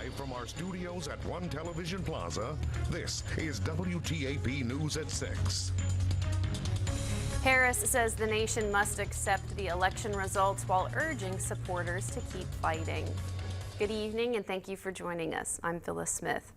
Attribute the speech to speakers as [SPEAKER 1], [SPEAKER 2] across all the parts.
[SPEAKER 1] Live from our studios at One Television Plaza, this is WTAP News at 6.
[SPEAKER 2] Harris says the nation must accept the election results while urging supporters to keep fighting. Good evening and thank you for joining us. I'm Phyllis Smith.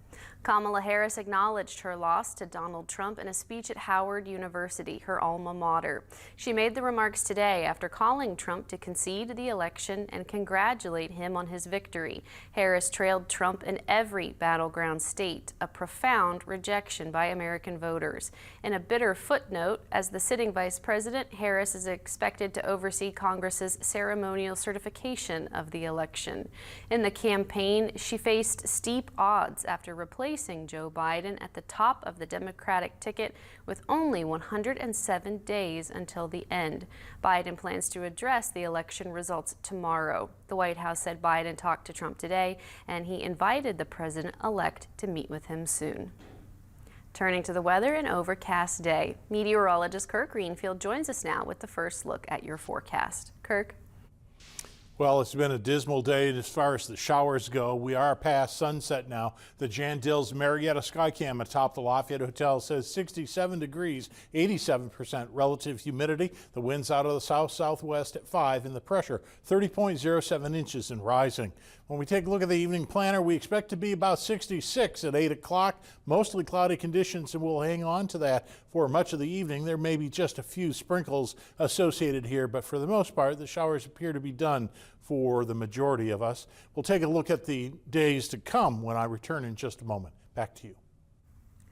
[SPEAKER 2] Kamala Harris acknowledged her loss to Donald Trump in a speech at Howard University, her alma mater. She made the remarks today after calling Trump to concede the election and congratulate him on his victory. Harris trailed Trump in every battleground state, a profound rejection by American voters. In a bitter footnote, as the sitting vice president, Harris is expected to oversee Congress's ceremonial certification of the election. In the campaign, she faced steep odds after replacing Joe Biden at the top of the Democratic ticket with only 107 days until the end. Biden plans to address the election results tomorrow. The White House said Biden talked to Trump today, and he invited the president-elect to meet with him soon. Turning to the weather, an overcast day. Meteorologist Kirk Greenfield joins us now with the first look at your forecast. Kirk?
[SPEAKER 3] Well, it's been a dismal day as far as the showers go. We are past sunset now. The Jan Dills Marietta Skycam atop the Lafayette Hotel says 67 degrees, 87% relative humidity. The wind's out of the south-southwest at 5 and the pressure 30.07 inches and rising. When we take a look at the evening planner, we expect to be about 66 at 8 o'clock. Mostly cloudy conditions, and we'll hang on to that for much of the evening. There may be just a few sprinkles associated here, but for the most part, the showers appear to be done for the majority of us. We'll take a look at the days to come when I return in just a moment. Back to you.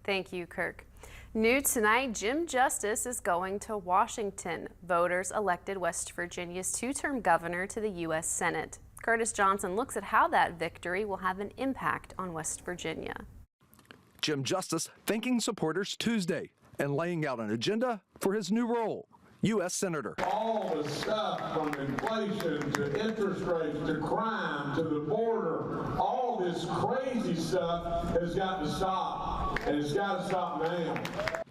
[SPEAKER 2] Thank you, Kirk. New tonight, Jim Justice is going to Washington. Voters elected West Virginia's two-term governor to the U.S. Senate. Curtis Johnson looks at how that victory will have an impact on West Virginia.
[SPEAKER 4] Jim Justice thanking supporters Tuesday and laying out an agenda for his new role. U.S. Senator.
[SPEAKER 5] All the stuff from inflation to interest rates to crime to the border, all this crazy stuff has got to stop, and it's got to stop now.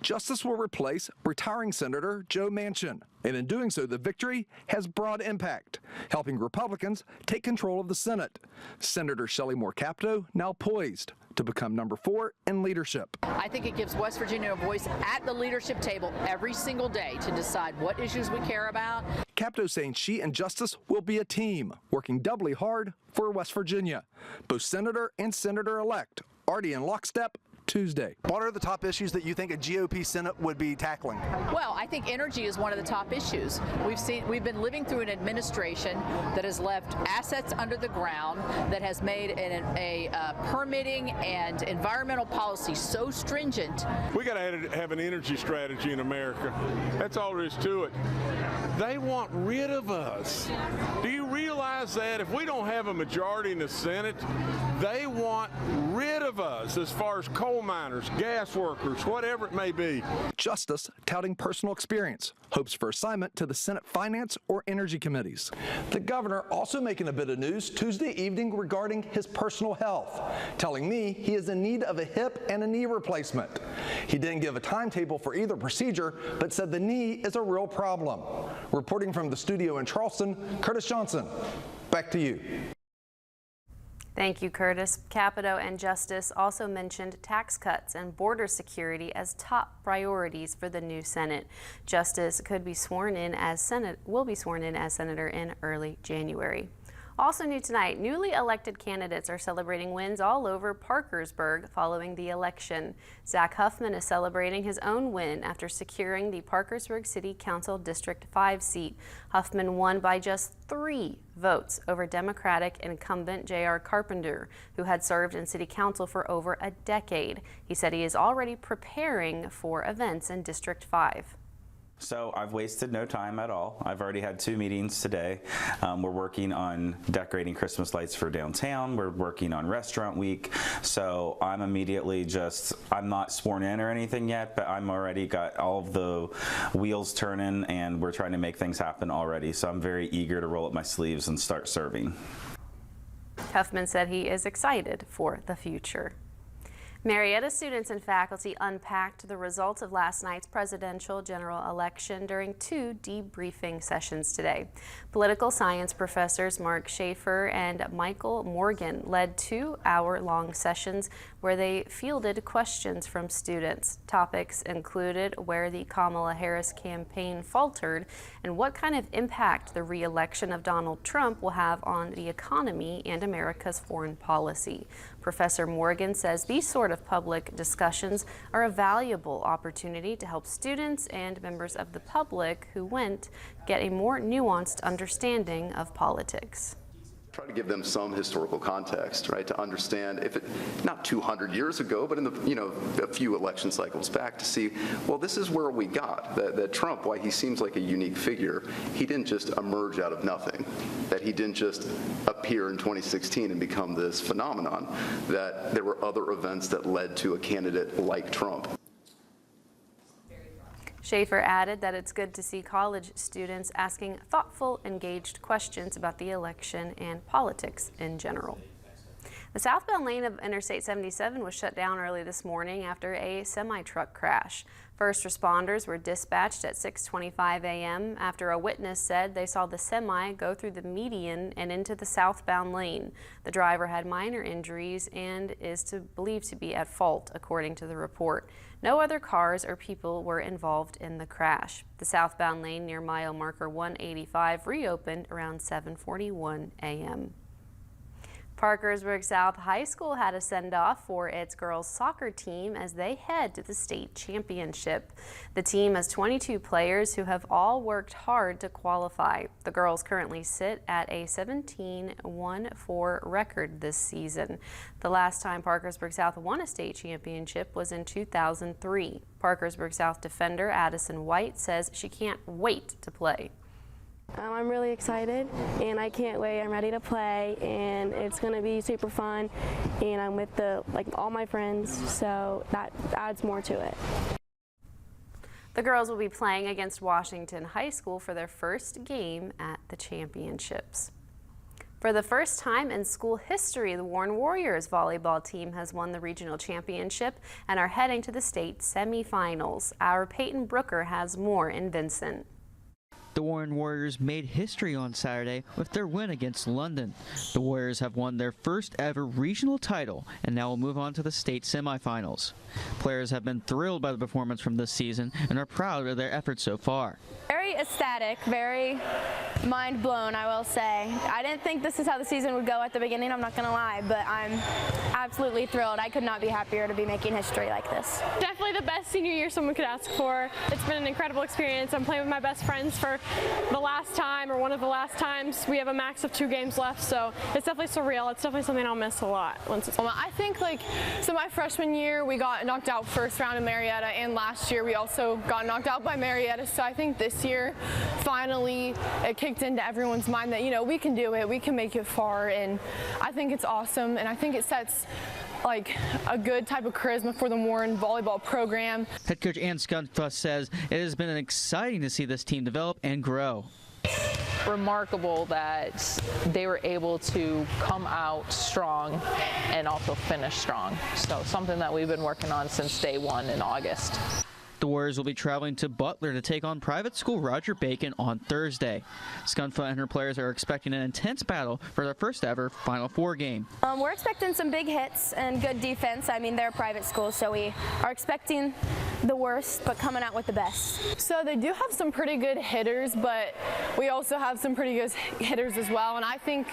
[SPEAKER 4] Justice will replace retiring Senator Joe Manchin, and in doing so, the victory has broad impact, helping Republicans take control of the Senate. Senator Shelley Moore Capito now poised to become number 4 in leadership.
[SPEAKER 6] I think it gives West Virginia a voice at the leadership table every single day to decide what issues we care about.
[SPEAKER 4] Capito saying she and Justice will be a team, working doubly hard for West Virginia. Both Senator and Senator-elect already in lockstep Tuesday.
[SPEAKER 7] What are the top issues that you think a GOP Senate would be tackling?
[SPEAKER 6] Well, I think energy is one of the top issues. We've been living through an administration that has left assets under the ground, that has made a permitting and environmental policy so stringent.
[SPEAKER 8] We got to have an energy strategy in America. That's all there is to it. They want rid of us. Do you realize that if we don't have a majority in the Senate, they want rid of us as far as coal miners, gas workers, whatever it may be.
[SPEAKER 4] Justice touting personal experience, hopes for assignment to the Senate Finance or Energy Committees. The governor also making a bit of news Tuesday evening regarding his personal health, telling me he is in need of a hip and a knee replacement. He didn't give a timetable for either procedure, but said the knee is a real problem. Reporting from the studio in Charleston, Curtis Johnson, back to you.
[SPEAKER 2] Thank you, Curtis. Capito and Justice also mentioned tax cuts and border security as top priorities for the new Senate. Justice will be sworn in as senator in early January. Also new tonight, newly elected candidates are celebrating wins all over Parkersburg following the election. Zach Huffman is celebrating his own win after securing the Parkersburg City Council District 5 seat. Huffman won by just 3 votes over Democratic incumbent J.R. Carpenter, who had served in City Council for over a decade. He said he is already preparing for events in District 5.
[SPEAKER 9] So I've wasted no time at all. I've already had 2 meetings today. We're working on decorating Christmas lights for downtown. We're working on restaurant week. So I'm immediately I'm not sworn in or anything yet, but I'm already got all of the wheels turning and we're trying to make things happen already. So I'm very eager to roll up my sleeves and start serving.
[SPEAKER 2] Huffman said he is excited for the future. Marietta students and faculty unpacked the results of last night's presidential general election during 2 debriefing sessions today. Political science professors Mark Schaefer and Michael Morgan led 2-hour-long sessions where they fielded questions from students. Topics included where the Kamala Harris campaign faltered and what kind of impact the re-election of Donald Trump will have on the economy and America's foreign policy. Professor Morgan says these sort of public discussions are a valuable opportunity to help students and members of the public who went get a more nuanced understanding of politics.
[SPEAKER 10] Try to give them some historical context, right, to understand, if it not 200 years ago, but in the a few election cycles back, to see, well, this is where we got that Trump, why he seems like a unique figure. He didn't just emerge out of nothing, that he didn't just appear in 2016 and become this phenomenon, that there were other events that led to a candidate like Trump.
[SPEAKER 2] Schaefer added that it's good to see college students asking thoughtful, engaged questions about the election and politics in general. The southbound lane of Interstate 77 was shut down early this morning after a semi-truck crash. First responders were dispatched at 6:25 a.m. after a witness said they saw the semi go through the median and into the southbound lane. The driver had minor injuries and is believed to be at fault, according to the report. No other cars or people were involved in the crash. The southbound lane near mile marker 185 reopened around 7:41 a.m. Parkersburg South High School had a send-off for its girls soccer team as they head to the state championship. The team has 22 players who have all worked hard to qualify. The girls currently sit at a 17-1-4 record this season. The last time Parkersburg South won a state championship was in 2003. Parkersburg South defender Addison White says she can't wait to play.
[SPEAKER 11] I'm really excited and I can't wait. I'm ready to play and it's going to be super fun, and I'm with all my friends, so that adds more to it.
[SPEAKER 2] The girls will be playing against Washington High School for their first game at the championships. For the first time in school history, the Warren Warriors volleyball team has won the regional championship and are heading to the state semifinals. Our Peyton Brooker has more in Vincent.
[SPEAKER 12] The Warren Warriors made history on Saturday with their win against London. The Warriors have won their first ever regional title and now will move on to the state semifinals. Players have been thrilled by the performance from this season and are proud of their efforts so far.
[SPEAKER 11] Very ecstatic, very mind blown, I will say. I didn't think this is how the season would go at the beginning, I'm not going to lie, but I'm absolutely thrilled. I could not be happier to be making history like this.
[SPEAKER 13] Definitely the best senior year someone could ask for. It's been an incredible experience. I'm playing with my best friends for the last time, or one of the last times. We have a max of 2 games left, so it's definitely surreal. It's definitely something I'll miss a lot. I think so my freshman year we got knocked out first round in Marietta, and last year we also got knocked out by Marietta, so I think this year finally it kicked into everyone's mind that we can do it, we can make it far, and I think it's awesome, and I think it sets a good type of charisma for the Warren volleyball program.
[SPEAKER 12] Head coach Ann Scunfuss says it has been exciting to see this team develop and grow.
[SPEAKER 14] Remarkable that they were able to come out strong and also finish strong. So something that we've been working on since day one in August.
[SPEAKER 12] The Warriors will be traveling to Butler to take on private school Roger Bacon on Thursday. Scunfa and her players are expecting an intense battle for their first ever Final Four game.
[SPEAKER 11] We're expecting some big hits and good defense. I mean, they're a private school, so we are expecting the worst, but coming out with the best.
[SPEAKER 13] So they do have some pretty good hitters, but we also have some pretty good hitters as well, and I think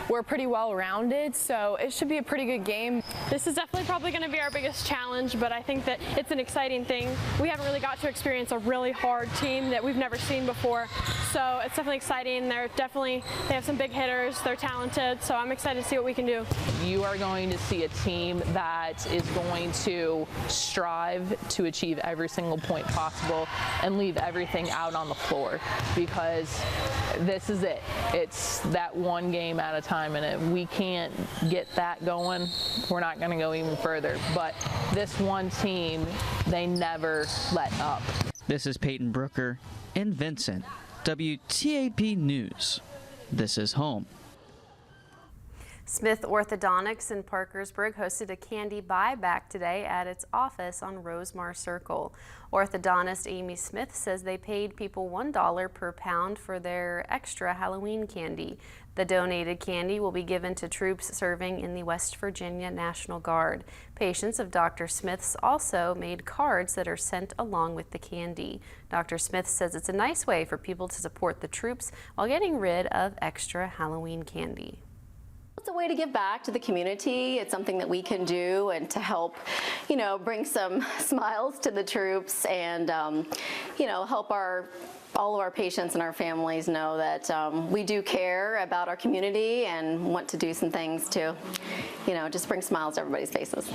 [SPEAKER 13] we're pretty well-rounded, so it should be a pretty good game. This is definitely probably going to be our biggest challenge, but I think that it's an exciting thing. We haven't really got to experience a really hard team that we've never seen before, so it's definitely exciting. They have some big hitters, they're talented, so I'm excited to see what we can do.
[SPEAKER 14] You are going to see a team that is going to strive to achieve every single point possible and leave everything out on the floor, because this is it. It's that one game at a time, and if we can't get that going, we're not going to go even further. But this one team, they never let up.
[SPEAKER 12] This is Peyton Brooker in Vincent, WTAP News. This is home.
[SPEAKER 2] Smith Orthodontics in Parkersburg hosted a candy buyback today at its office on Rosemar Circle. Orthodontist Amy Smith says they paid people $1 per pound for their extra Halloween candy. The donated candy will be given to troops serving in the West Virginia National Guard. Patients of Dr. Smith's also made cards that are sent along with the candy. Dr. Smith says it's a nice way for people to support the troops while getting rid of extra Halloween candy.
[SPEAKER 15] It's a way to give back to the community. It's something that we can do and to help, you know, bring some smiles to the troops and, you know, help all of our patients and our families know that we do care about our community and want to do some things to, you know, just bring smiles to everybody's faces.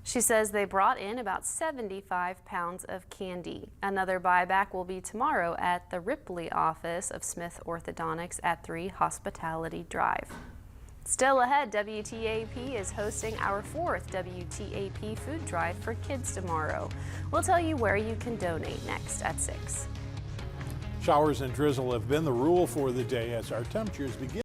[SPEAKER 2] She says they brought in about 75 pounds of candy. Another buyback will be tomorrow at the Ripley office of Smith Orthodontics at 3 Hospitality Drive. Still ahead, WTAP is hosting our 4th WTAP food drive for kids tomorrow. We'll tell you where you can donate next at 6.
[SPEAKER 3] Showers and drizzle have been the rule for the day as our temperatures begin